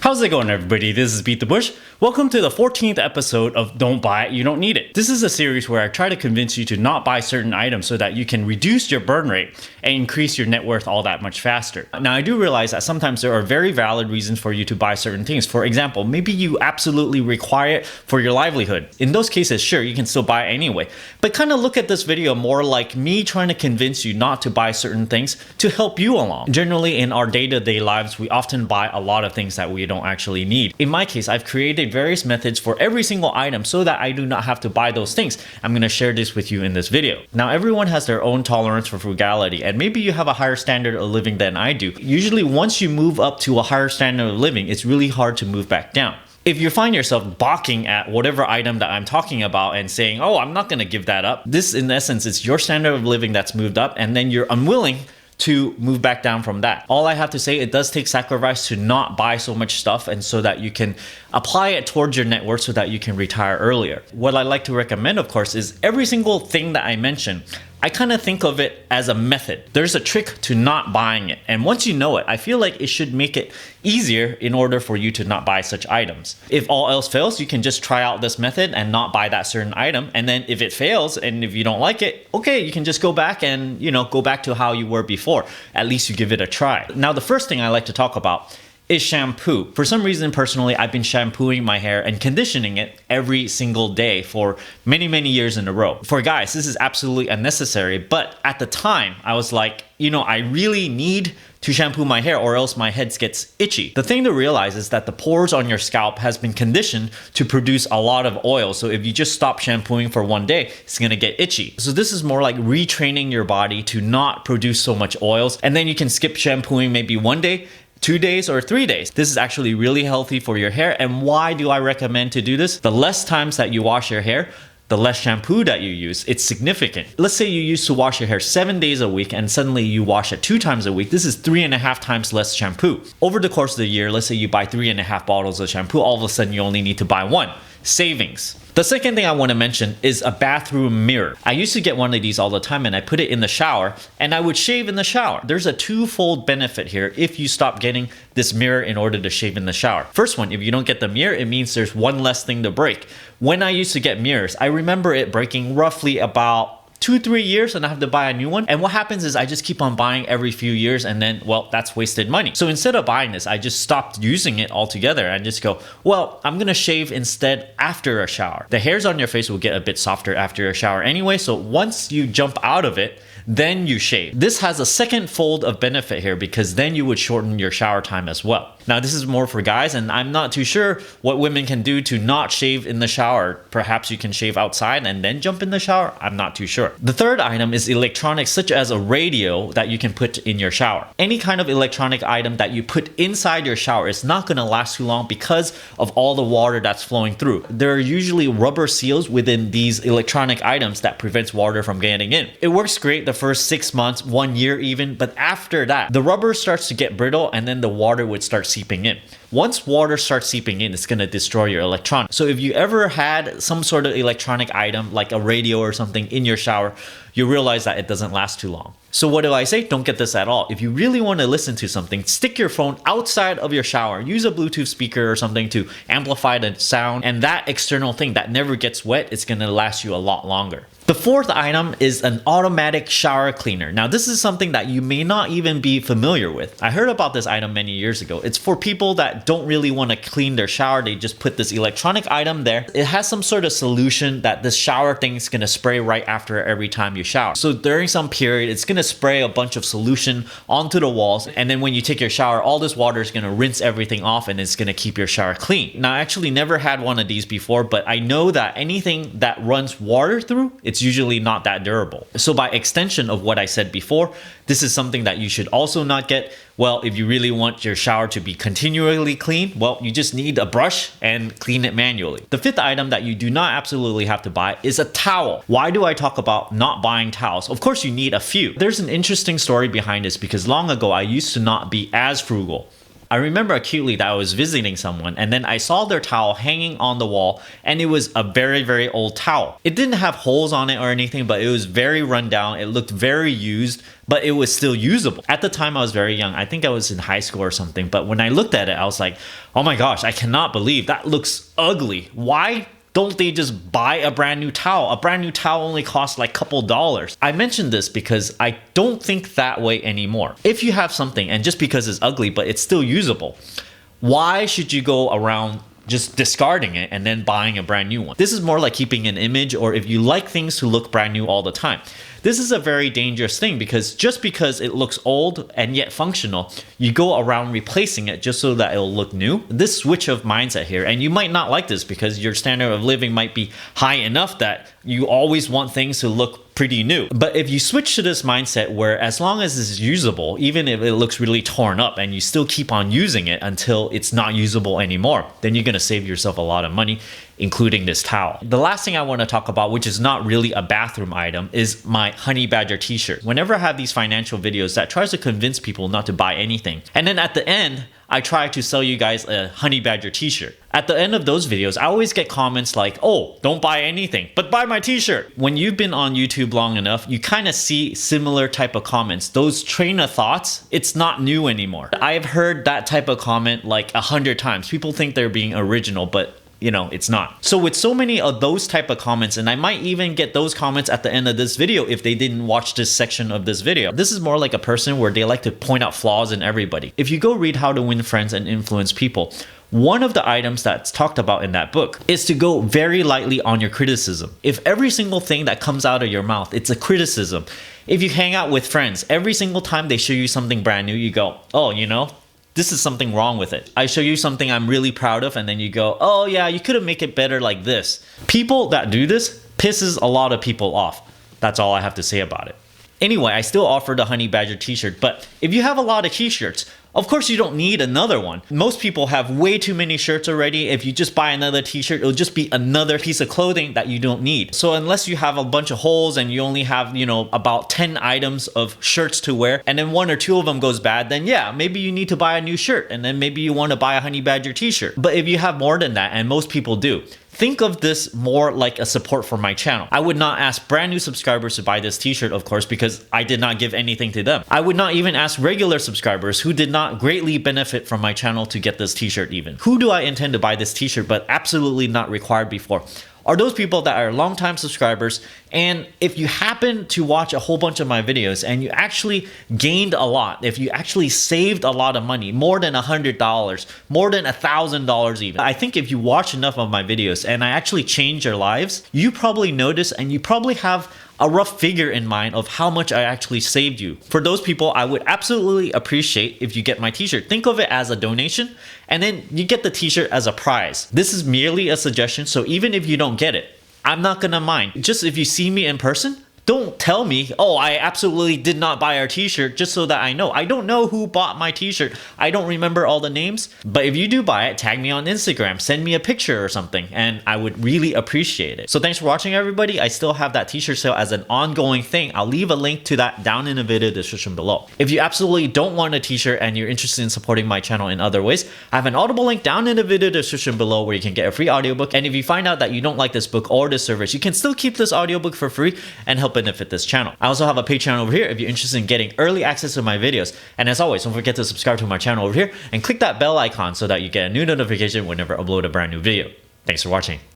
How's it going, everybody? This is BeatTheBush. Welcome to the 14th episode of Don't Buy It, You Don't Need It. This is a series where I try to convince you to not buy certain items so that you can reduce your burn rate and increase your net worth all that much faster. Now, I do realize that sometimes there are very valid reasons for you to buy certain things. For example, maybe you absolutely require it for your livelihood. In those cases, sure, you can still buy it anyway. But kind of look at this video more like me trying to convince you not to buy certain things to help you along. Generally, in our day-to-day lives, we often buy a lot of things that we don't actually need. In my case, I've created various methods for every single item so that I do not have to buy those things. I'm going to share this with you in this video. Now, everyone has their own tolerance for frugality, and maybe you have a higher standard of living than I do. Usually, once you move up to a higher standard of living, it's really hard to move back down. If you find yourself balking at whatever item that I'm talking about and saying, oh, I'm not going to give that up, this in essence is your standard of living that's moved up, and then you're unwilling to move back down from that. All I have to say, it does take sacrifice to not buy so much stuff and so that you can apply it towards your net worth so that you can retire earlier. What I like to recommend, of course, is every single thing that I mention, I kind of think of it as a method. There's a trick to not buying it. And once you know it, I feel like it should make it easier in order for you to not buy such items. If all else fails, you can just try out this method and not buy that certain item. And then if it fails and if you don't like it, okay, you can just go back and, go back to how you were before. At least you give it a try. Now, the first thing I like to talk about is shampoo. For some reason, personally, I've been shampooing my hair and conditioning it every single day for many years in a row. For guys, this is absolutely unnecessary, but at the time, I was like, I really need to shampoo my hair or else my head gets itchy. The thing to realize is that the pores on your scalp has been conditioned to produce a lot of oil. So if you just stop shampooing for one day, it's gonna get itchy. So this is more like retraining your body to not produce so much oils. And then you can skip shampooing maybe one day, 2 days or 3 days. This is actually really healthy for your hair. And why do I recommend to do this? The less times that you wash your hair, the less shampoo that you use, it's significant. Let's say you used to wash your hair 7 days a week and suddenly you wash it 2 times a week. This is 3.5 times less shampoo. Over the course of the year, let's say you buy 3.5 bottles of shampoo, all of a sudden you only need to buy 1. Savings. The second thing I want to mention is a bathroom mirror. I used to get one of these all the time and I put it in the shower and I would shave in the shower. There's a twofold benefit here if you stop getting this mirror in order to shave in the shower. First one, if you don't get the mirror, it means there's one less thing to break. When I used to get mirrors, I remember it breaking roughly about 2-3 years and I have to buy a new one. And what happens is I just keep on buying every few years and then, well, that's wasted money. So instead of buying this, I just stopped using it altogether and just go, well, I'm gonna shave instead after a shower. The hairs on your face will get a bit softer after a shower anyway. So once you jump out of it, then you shave. This has a second fold of benefit here because then you would shorten your shower time as well. Now, this is more for guys, and I'm not too sure what women can do to not shave in the shower. Perhaps you can shave outside and then jump in the shower. I'm not too sure. The third item is electronics, such as a radio that you can put in your shower. Any kind of electronic item that you put inside your shower is not gonna last too long because of all the water that's flowing through. There are usually rubber seals within these electronic items that prevents water from getting in. It works great the first 6 months, 1 year even, but after that, the rubber starts to get brittle and then the water would start seeping in. Once water starts seeping in, it's going to destroy your electronics. So if you ever had some sort of electronic item like a radio or something in your shower, you realize that it doesn't last too long. So what do I say? Don't get this at all. If you really want to listen to something, stick your phone outside of your shower. Use a Bluetooth speaker or something to amplify the sound. And that external thing that never gets wet, it's going to last you a lot longer. The fourth item is an automatic shower cleaner. Now, this is something that you may not even be familiar with. I heard about this item many years ago. It's for people that don't really want to clean their shower. They just put this electronic item there. It has some sort of solution that this shower thing is going to spray right after every time you shower. So during some period, it's going to spray a bunch of solution onto the walls. And then when you take your shower, all this water is going to rinse everything off and it's going to keep your shower clean. Now, I actually never had one of these before, but I know that anything that runs water through, it's usually not that durable. So by extension of what I said before, this is something that you should also not get. Well, if you really want your shower to be continually clean, well, you just need a brush and clean it manually. The fifth item that you do not absolutely have to buy is a towel. Why do I talk about not buying towels? Of course, you need a few. There's an interesting story behind this because long ago, I used to not be as frugal. I remember acutely that I was visiting someone and then I saw their towel hanging on the wall, and it was a very, very old towel. It didn't have holes on it or anything, but it was very run down. It looked very used, but it was still usable. At the time I was very young. I think I was in high school or something, but when I looked at it, I was like, oh my gosh, I cannot believe that looks ugly. Why don't they just buy a brand new towel? A brand new towel only costs like a couple dollars. I mentioned this because I don't think that way anymore. If you have something and just because it's ugly but it's still usable, why should you go around just discarding it and then buying a brand new one? This is more like keeping an image, or if you like things to look brand new all the time. This is a very dangerous thing because just because it looks old and yet functional, you go around replacing it just so that it'll look new. This switch of mindset here, and you might not like this because your standard of living might be high enough that you always want things to look pretty new. But if you switch to this mindset where as long as it's usable, even if it looks really torn up and you still keep on using it until it's not usable anymore, then you're gonna save yourself a lot of money, including this towel. The last thing I want to talk about, which is not really a bathroom item, is my honey badger t-shirt. Whenever I have these financial videos that tries to convince people not to buy anything, and then at the end I try to sell you guys a honey badger t-shirt. At the end of those videos, I always get comments like, oh, don't buy anything, but buy my t-shirt. When you've been on YouTube long enough, you kind of see similar type of comments. Those train of thoughts, it's not new anymore. I've heard that type of comment like 100 times. People think they're being original, but you know, it's not. So with so many of those type of comments, and I might even get those comments at the end of this video if they didn't watch this section of this video. This is more like a person where they like to point out flaws in everybody. If you go read How to Win Friends and Influence People, one of the items that's talked about in that book is to go very lightly on your criticism. If every single thing that comes out of your mouth, it's a criticism. If you hang out with friends, every single time they show you something brand new, you go, oh, you know, this is something wrong with it. I show you something I'm really proud of, and then you go, oh yeah, you could have made it better like this. People that do this pisses a lot of people off. That's all I have to say about it. Anyway, I still offer the Honey Badger t-shirt, but if you have a lot of t-shirts, of course you don't need another one. Most people have way too many shirts already. If you just buy another t-shirt, it'll just be another piece of clothing that you don't need. So unless you have a bunch of holes and you only have, you know, about 10 items of shirts to wear, and then 1 or 2 of them goes bad, then yeah, maybe you need to buy a new shirt, and then maybe you want to buy a Honey Badger t-shirt. But if you have more than that, and most people do, think of this more like a support for my channel. I would not ask brand new subscribers to buy this t-shirt, of course, because I did not give anything to them. I would not even ask regular subscribers who did not greatly benefit from my channel to get this t-shirt even. Who do I intend to buy this t-shirt but absolutely not required before? Are those people that are longtime subscribers, and if you happen to watch a whole bunch of my videos and you actually gained a lot, if you actually saved a lot of money, more than $100, more than $1,000 even. I think if you watch enough of my videos and I actually change your lives, you probably notice and you probably have a rough figure in mind of how much I actually saved you. For those people, I would absolutely appreciate if you get my t-shirt. Think of it as a donation, and then you get the t-shirt as a prize. This is merely a suggestion, so even if you don't get it, I'm not gonna mind. Just if you see me in person, don't tell me, oh, I absolutely did not buy our t-shirt, just so that I know. I don't know who bought my t-shirt. I don't remember all the names. But if you do buy it, tag me on Instagram, send me a picture or something, and I would really appreciate it. So thanks for watching, everybody. I still have that t-shirt sale as an ongoing thing. I'll leave a link to that down in the video description below. If you absolutely don't want a t-shirt and you're interested in supporting my channel in other ways, I have an Audible link down in the video description below where you can get a free audiobook. And if you find out that you don't like this book or this service, you can still keep this audiobook for free and help benefit this channel. I also have a Patreon over here if you're interested in getting early access to my videos. And as always, don't forget to subscribe to my channel over here and click that bell icon so that you get a new notification whenever I upload a brand new video. Thanks for watching.